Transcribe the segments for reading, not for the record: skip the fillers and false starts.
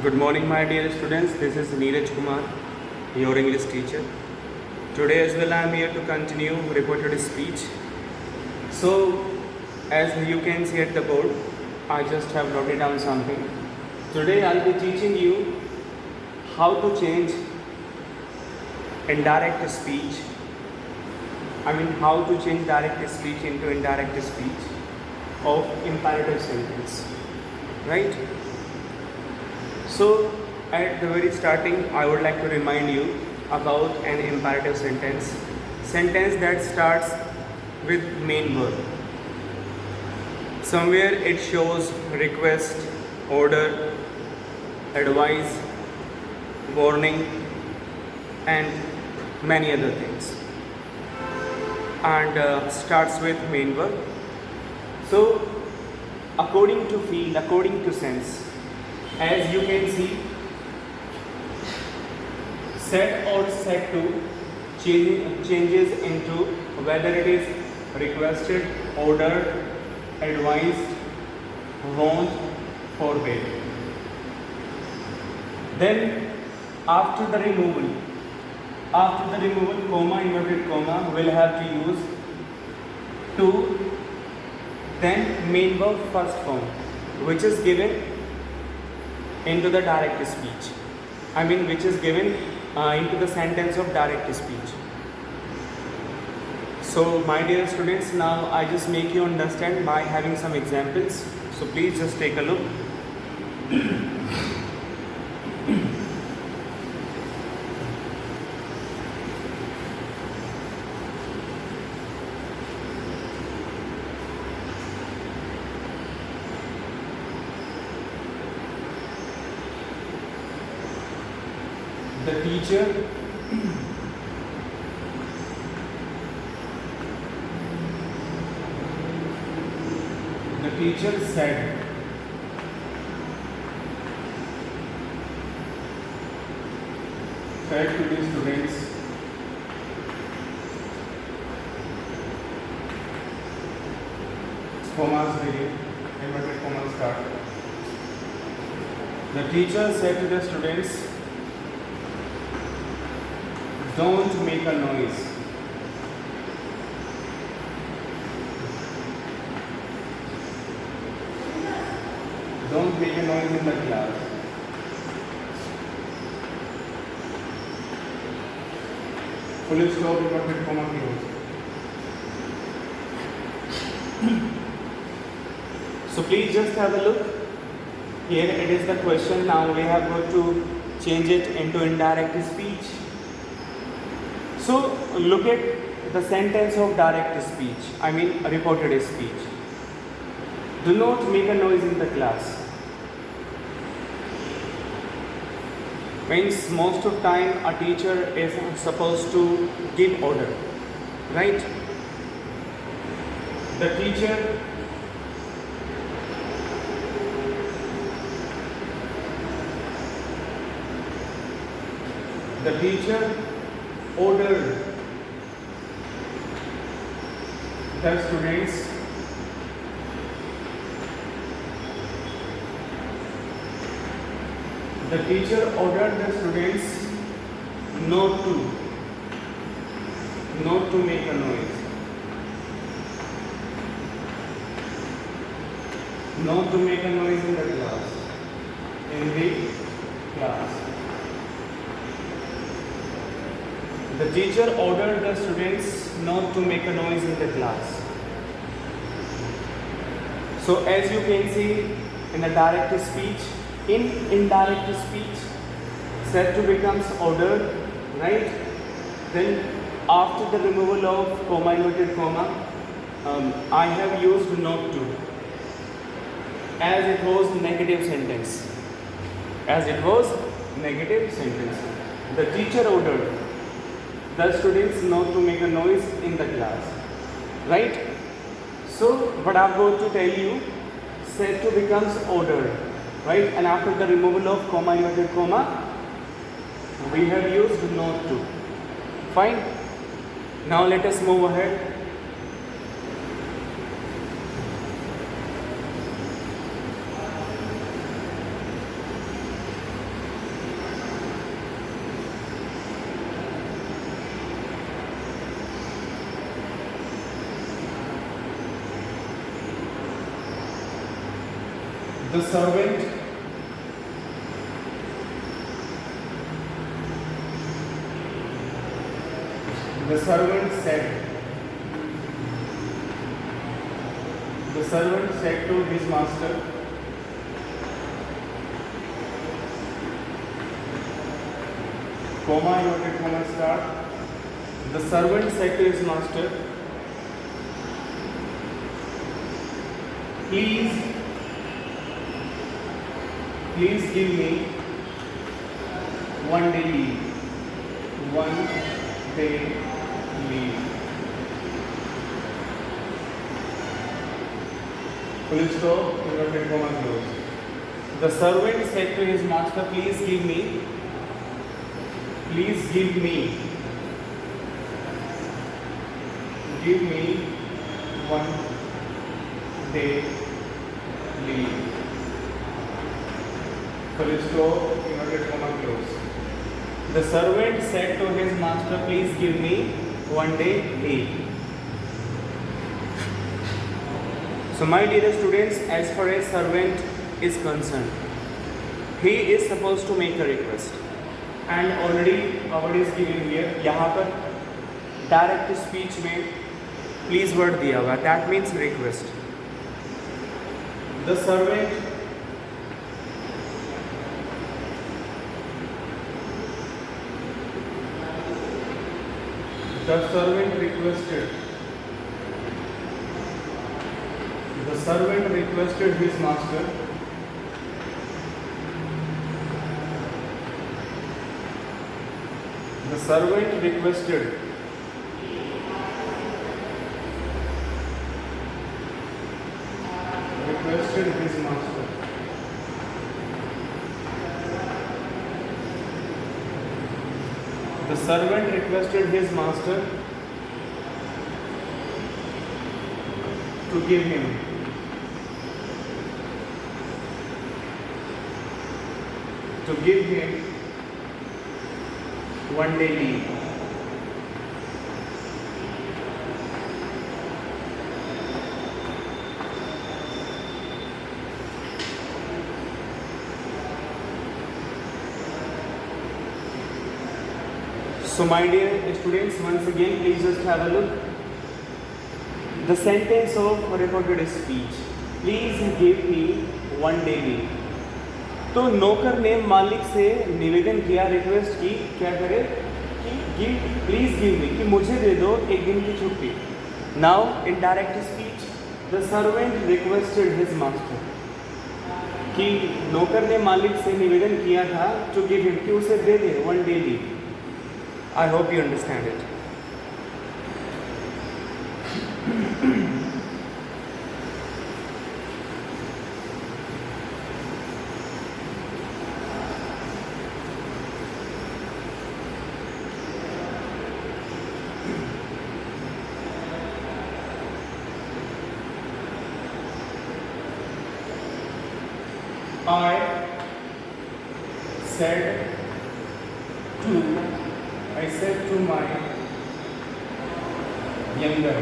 Good morning, my dear students. This is Neeraj Kumar, your English teacher. Today as well, I am here to continue reported speech. So, as you can see at the board, I just have noted down something. Today, I'll be teaching you how to change indirect speech. How to change direct speech into indirect speech of imperative sentence, right? So, at the very starting, I would like to remind you about an imperative sentence that starts with main verb. Somewhere it shows request, order, advice, warning, and many other things, and starts with main verb. So, according to field, according to sense, as you can see, set or set to changes into whether it is requested, ordered, advised, want, forbade. Then after the removal, comma, inverted comma, will have to use to, then main verb first form, which is given into the direct speech. Which is given into the sentence of direct speech. So, my dear students, now I just make you understand by having some examples. So, please just take a look. The teacher said to the students, commas begin, inverted commas start. The teacher said to the students, don't make a noise. Don't make a noise in the class. Full stop, inverted comma close. So please just have a look. Here it is the question. Now we have got to change it into indirect speech. So look at the sentence of direct speech, reported speech. Do not make a noise in the class. Means most of time a teacher is supposed to give order, right? The teacher ordered the students not to make a noise. Not to make a noise in the class. The teacher ordered the students not to make a noise in the class. So as you can see in the direct speech, in indirect speech, said to becomes ordered, right? Then after the removal of comma, inverted comma, I have used not to, as it was negative sentence. The teacher ordered the students not to make a noise in the class, right? So what I'm going to tell you, said to becomes ordered, right? And after the removal of comma, inverted comma, we have used not to. Fine. Now let us move ahead. The servant said to his master, comma, inverted comma, start. The servant said to his master, please give me 1 day leave. 1 day leave. Full stop, inverted comma, close. The servant said to his master, please give me 1 day leave. Full stop, inverted comma, close. The servant said to his master, please give me 1 day leave. So my dear students, as far as servant is concerned, he is supposed to make a request, and already word is given here. यहाँ पर direct speech में please word दिया हुआ, that means request. The servant requested his master to give him 1 day leave. So my dear students, once again please just have a look. The sentence of recorded speech, please give me 1 day leave. तो नौकर ने मालिक से निवेदन किया, request की, क्या करे कि प्लीज गिव मी, कि मुझे दे दो 1 दिन की छुट्टी. Now in direct speech the servant requested his master, कि नौकर ने मालिक से निवेदन किया था टू गिव हिम, कि उसे दे दे 1 day leave. I hope you understand it. I said to my younger,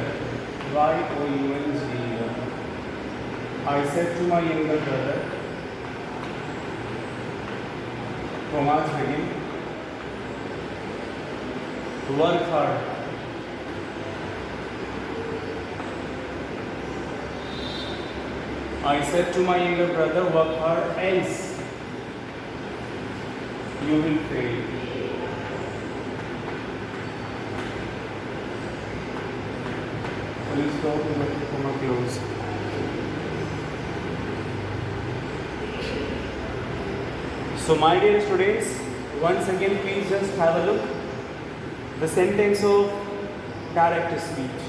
Y-O-U-N-G-E-R, I said to my younger brother, Thomas begin, work hard. I said to my younger brother, work hard, else you will fail. Please stop, inverted comma, close. So my dear students, once again please just have a look. The sentence of direct speech.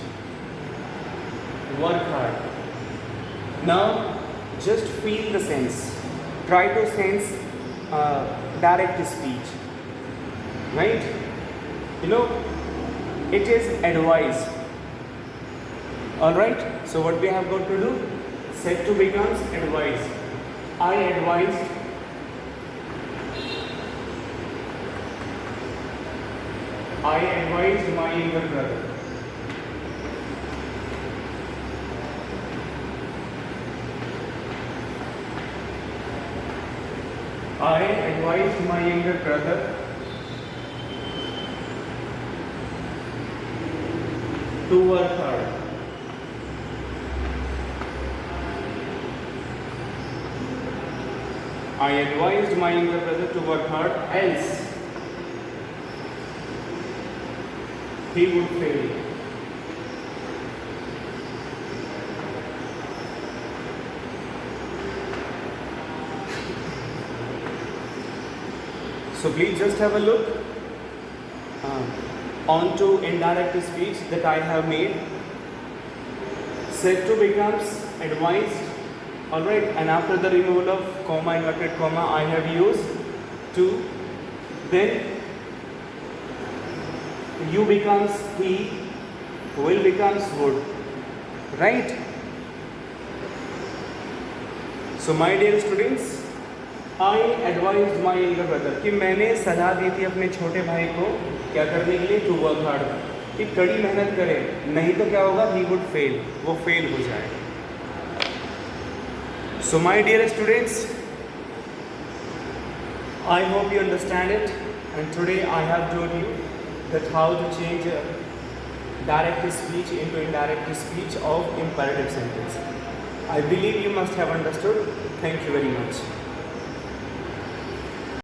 Work hard. Now just feel the sense. Try to sense direct speech. Right? You know, it is advised. Alright? So what we have got to do? Said to becomes advised. I advised my younger brother. I advised my younger brother to work hard. I advised my younger brother to work hard, else he would fail. So please just have a look onto indirect speech that I have made. Said to becomes advised, alright, and after the removal of comma, inverted comma, I have used to. Then you becomes he, will becomes would, right? So my dear students, I advised my younger brother कि मैंने सलाह दी थी अपने छोटे भाई को क्या करने के लिए, टू वर्क हार्ड, कि कड़ी मेहनत करे, नहीं तो क्या होगा, he would fail, वो फेल हो जाए. So my dear students, I hope you understand it, and today I have told you that how to change direct speech into indirect speech of imperative sentence. I believe you must have understood. Thank you very much.